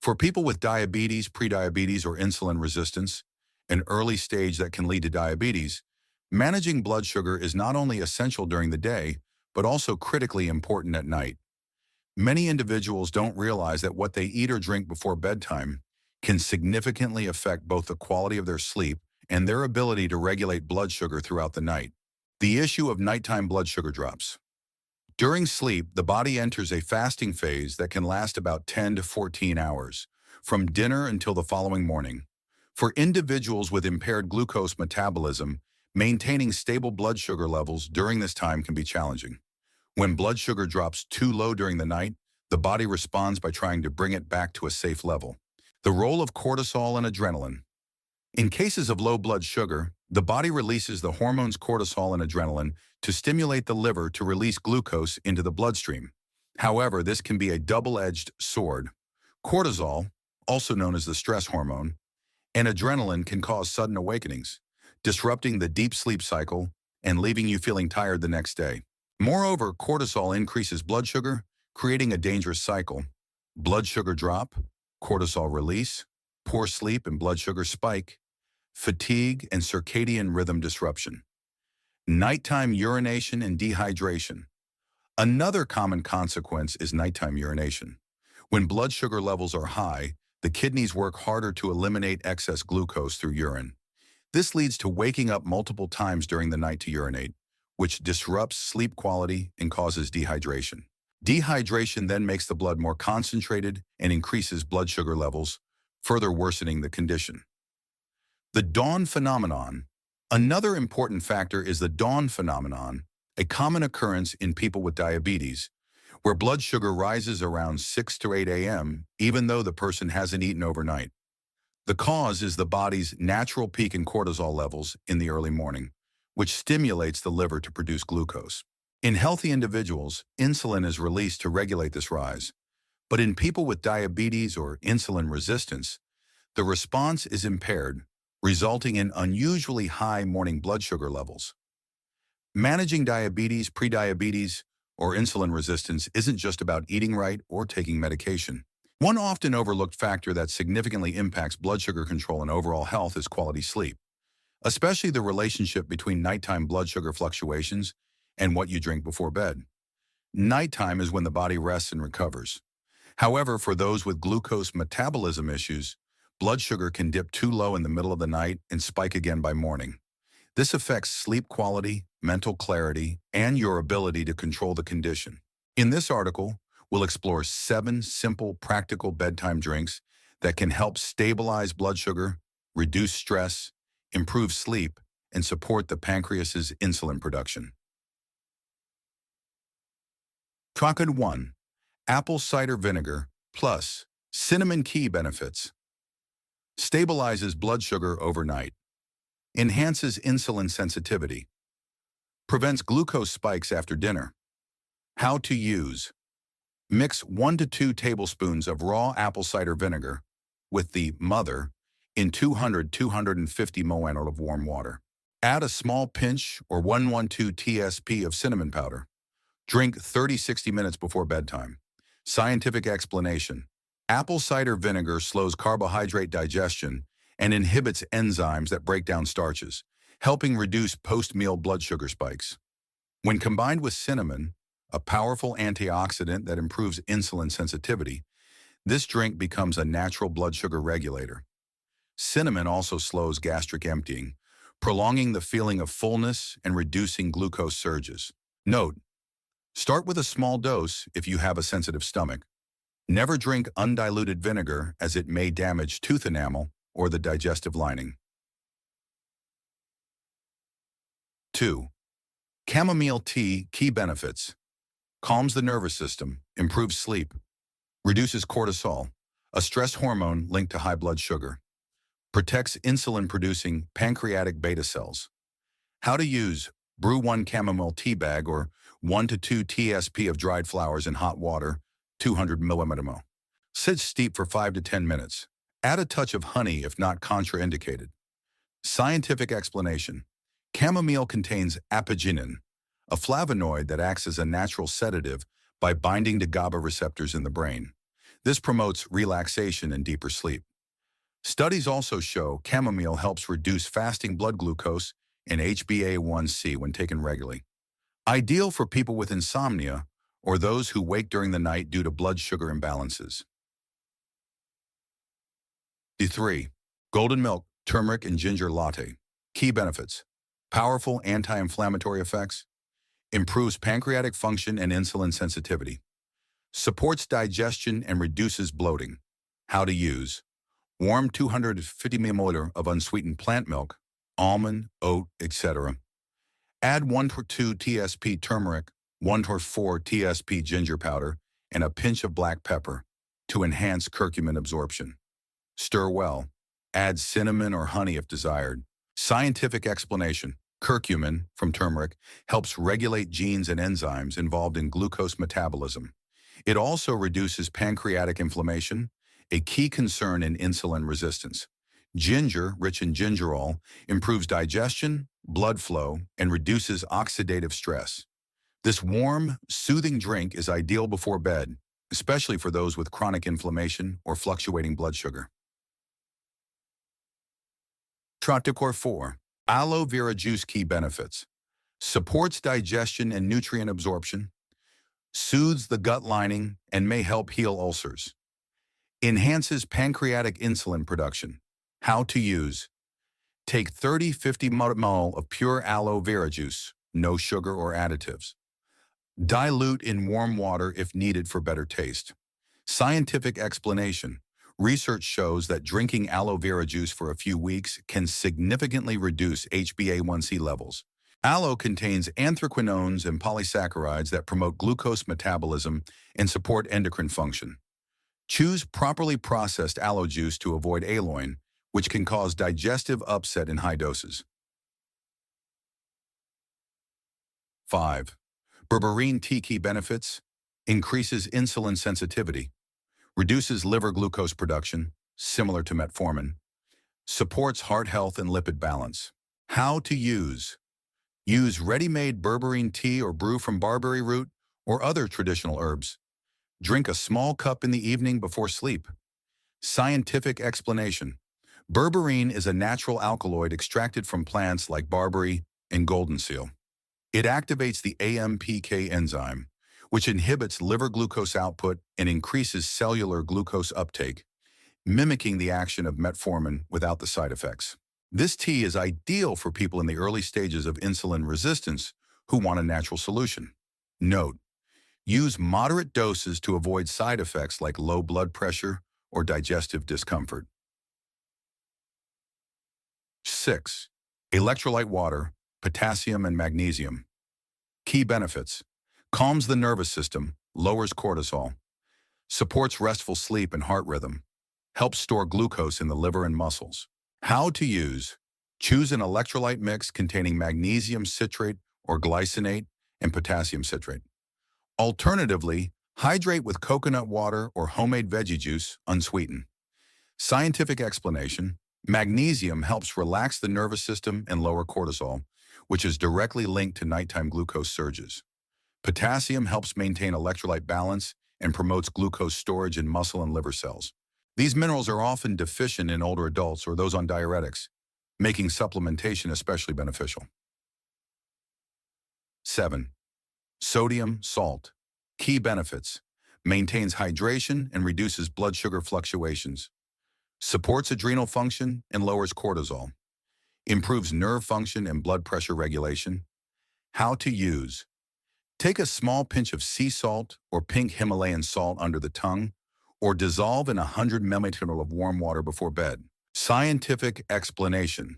For people with diabetes, prediabetes, or insulin resistance, an early stage that can lead to diabetes, managing blood sugar is not only essential during the day, but also critically important at night. Many individuals don't realize that what they eat or drink before bedtime can significantly affect both the quality of their sleep and their ability to regulate blood sugar throughout the night. The issue of nighttime blood sugar drops. During sleep, the body enters a fasting phase that can last about 10 to 14 hours, from dinner until the following morning. For individuals with impaired glucose metabolism, maintaining stable blood sugar levels during this time can be challenging. When blood sugar drops too low during the night, the body responds by trying to bring it back to a safe level. The role of cortisol and adrenaline. In cases of low blood sugar, the body releases the hormones cortisol and adrenaline to stimulate the liver to release glucose into the bloodstream. However, this can be a double-edged sword. Cortisol, also known as the stress hormone, and adrenaline can cause sudden awakenings, disrupting the deep sleep cycle and leaving you feeling tired the next day. Moreover, cortisol increases blood sugar, creating a dangerous cycle. Blood sugar drop, cortisol release, poor sleep and blood sugar spike, fatigue and circadian rhythm disruption. Nighttime urination and dehydration. Another common consequence is nighttime urination. When blood sugar levels are high, the kidneys work harder to eliminate excess glucose through urine. This leads to waking up multiple times during the night to urinate, which disrupts sleep quality and causes dehydration. Dehydration then makes the blood more concentrated and increases blood sugar levels, further worsening the condition. The dawn phenomenon. Another important factor is the dawn phenomenon, a common occurrence in people with diabetes, where blood sugar rises around 6 to 8 a.m., even though the person hasn't eaten overnight. The cause is the body's natural peak in cortisol levels in the early morning, which stimulates the liver to produce glucose. In healthy individuals, insulin is released to regulate this rise. But in people with diabetes or insulin resistance, the response is impaired, resulting in unusually high morning blood sugar levels. Managing diabetes, prediabetes, or insulin resistance isn't just about eating right or taking medication. One often overlooked factor that significantly impacts blood sugar control and overall health is quality sleep, especially the relationship between nighttime blood sugar fluctuations and what you drink before bed. Nighttime is when the body rests and recovers. However, for those with glucose metabolism issues, blood sugar can dip too low in the middle of the night and spike again by morning. This affects sleep quality, mental clarity, and your ability to control the condition. In this article, we'll explore 7 simple, practical bedtime drinks that can help stabilize blood sugar, reduce stress, improve sleep, and support the pancreas's insulin production. Topic 1. Apple cider vinegar plus cinnamon key benefits. Stabilizes blood sugar overnight. Enhances insulin sensitivity. Prevents glucose spikes after dinner. How to use. Mix 1 to 2 tablespoons of raw apple cider vinegar with the mother in 200-250 ml of warm water. Add a small pinch or 112 TSP of cinnamon powder. Drink 30-60 minutes before bedtime. Scientific explanation. Apple cider vinegar slows carbohydrate digestion and inhibits enzymes that break down starches, helping reduce post-meal blood sugar spikes. When combined with cinnamon, a powerful antioxidant that improves insulin sensitivity, this drink becomes a natural blood sugar regulator. Cinnamon also slows gastric emptying, prolonging the feeling of fullness and reducing glucose surges. Note: start with a small dose if you have a sensitive stomach. Never drink undiluted vinegar as it may damage tooth enamel or the digestive lining. 2. Chamomile tea key benefits. Calms the nervous system, improves sleep, reduces cortisol, a stress hormone linked to high blood sugar, protects insulin-producing pancreatic beta cells. How to use: brew 1 chamomile tea bag or 1 to 2 TSP of dried flowers in hot water, 200 milliliters. Sit steep for 5 to 10 minutes. Add a touch of honey if not contraindicated. Scientific explanation. Chamomile contains apigenin, a flavonoid that acts as a natural sedative by binding to GABA receptors in the brain. This promotes relaxation and deeper sleep. Studies also show chamomile helps reduce fasting blood glucose and HbA1c when taken regularly. Ideal for people with insomnia or those who wake during the night due to blood sugar imbalances. D3. Golden milk, turmeric, and ginger latte. Key benefits. Powerful anti-inflammatory effects. Improves pancreatic function and insulin sensitivity. Supports digestion and reduces bloating. How to use. Warm 250 milliliters of unsweetened plant milk, almond, oat, etc. Add 1 to 2 TSP turmeric, 1 to 4 TSP ginger powder, and a pinch of black pepper to enhance curcumin absorption. Stir well. Add cinnamon or honey if desired. Scientific explanation. Curcumin, from turmeric, helps regulate genes and enzymes involved in glucose metabolism. It also reduces pancreatic inflammation, a key concern in insulin resistance. Ginger, rich in gingerol, improves digestion, blood flow, and reduces oxidative stress. This warm, soothing drink is ideal before bed, especially for those with chronic inflammation or fluctuating blood sugar. Trotticor 4. Aloe vera juice. Key benefits. Supports digestion and nutrient absorption, soothes the gut lining, and may help heal ulcers. Enhances pancreatic insulin production. How to use. Take 30-50 ml of pure aloe vera juice, no sugar or additives. Dilute in warm water if needed for better taste. Scientific explanation. Research shows that drinking aloe vera juice for a few weeks can significantly reduce HbA1c levels. Aloe contains anthraquinones and polysaccharides that promote glucose metabolism and support endocrine function. Choose properly processed aloe juice to avoid aloin, which can cause digestive upset in high doses. 5. Berberine tea. Key benefits. Increases insulin sensitivity. Reduces liver glucose production, similar to metformin. Supports heart health and lipid balance. How to use. Use ready-made berberine tea or brew from barberry root or other traditional herbs. Drink a small cup in the evening before sleep. Scientific explanation. Berberine is a natural alkaloid extracted from plants like barberry and golden seal. It activates the AMPK enzyme, which inhibits liver glucose output and increases cellular glucose uptake, mimicking the action of metformin without the side effects. This tea is ideal for people in the early stages of insulin resistance who want a natural solution. Note: use moderate doses to avoid side effects like low blood pressure or digestive discomfort. 6. Electrolyte water, potassium and magnesium. Key benefits. Calms the nervous system, lowers cortisol, supports restful sleep and heart rhythm, helps store glucose in the liver and muscles. How to use. Choose an electrolyte mix containing magnesium citrate or glycinate and potassium citrate. Alternatively, hydrate with coconut water or homemade veggie juice, unsweetened. Scientific explanation. Magnesium helps relax the nervous system and lower cortisol, which is directly linked to nighttime glucose surges. Potassium helps maintain electrolyte balance and promotes glucose storage in muscle and liver cells. These minerals are often deficient in older adults or those on diuretics, making supplementation especially beneficial. 7. Sodium salt. Key benefits. Maintains hydration and reduces blood sugar fluctuations. Supports adrenal function and lowers cortisol. Improves nerve function and blood pressure regulation. How to use. Take a small pinch of sea salt or pink Himalayan salt under the tongue, or dissolve in 100 milliliters of warm water before bed. Scientific explanation.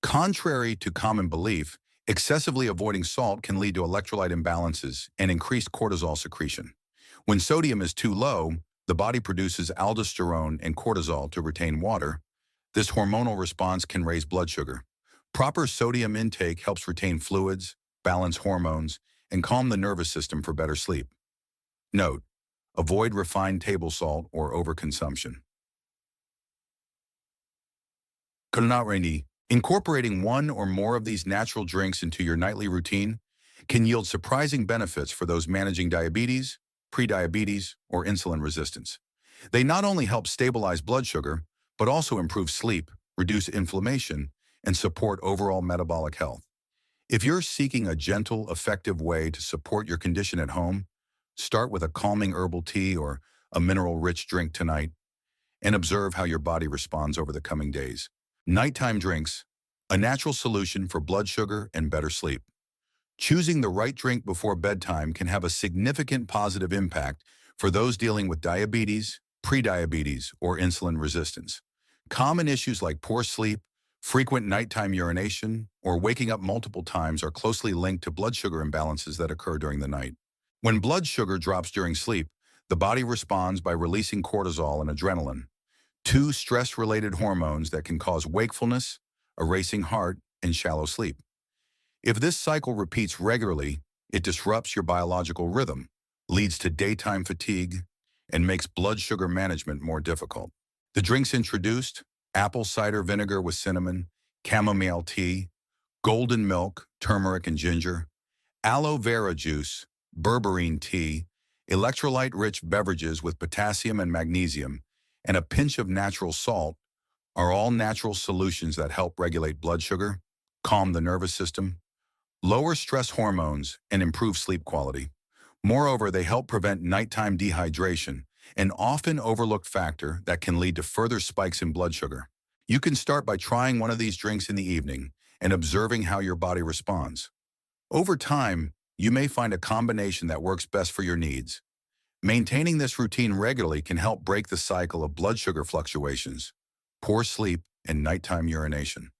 Contrary to common belief, excessively avoiding salt can lead to electrolyte imbalances and increased cortisol secretion. When sodium is too low, the body produces aldosterone and cortisol to retain water. This hormonal response can raise blood sugar. Proper sodium intake helps retain fluids, balance hormones, and calm the nervous system for better sleep. Note: avoid refined table salt or overconsumption. Culinary. Incorporating one or more of these natural drinks into your nightly routine can yield surprising benefits for those managing diabetes, prediabetes, or insulin resistance. They not only help stabilize blood sugar, but also improve sleep, reduce inflammation, and support overall metabolic health. If you're seeking a gentle, effective way to support your condition at home, start with a calming herbal tea or a mineral-rich drink tonight and observe how your body responds over the coming days. Nighttime drinks, a natural solution for blood sugar and better sleep. Choosing the right drink before bedtime can have a significant positive impact for those dealing with diabetes, prediabetes, or insulin resistance. Common issues like poor sleep, frequent nighttime urination, or waking up multiple times are closely linked to blood sugar imbalances that occur during the night. When blood sugar drops during sleep, the body responds by releasing cortisol and adrenaline, two stress-related hormones that can cause wakefulness, a racing heart, and shallow sleep. If this cycle repeats regularly, it disrupts your biological rhythm, leads to daytime fatigue, and makes blood sugar management more difficult. The drinks introduced: apple cider vinegar with cinnamon, chamomile tea, golden milk, turmeric and ginger, aloe vera juice, berberine tea, electrolyte-rich beverages with potassium and magnesium, and a pinch of natural salt are all natural solutions that help regulate blood sugar, calm the nervous system, lower stress hormones, and improve sleep quality. Moreover, they help prevent nighttime dehydration, an often overlooked factor that can lead to further spikes in blood sugar. You can start by trying one of these drinks in the evening and observing how your body responds. Over time, you may find a combination that works best for your needs. Maintaining this routine regularly can help break the cycle of blood sugar fluctuations, poor sleep, and nighttime urination,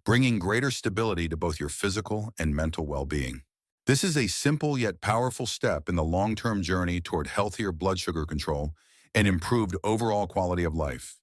bringing greater stability to both your physical and mental well-being. This is a simple yet powerful step in the long-term journey toward healthier blood sugar control and improved overall quality of life.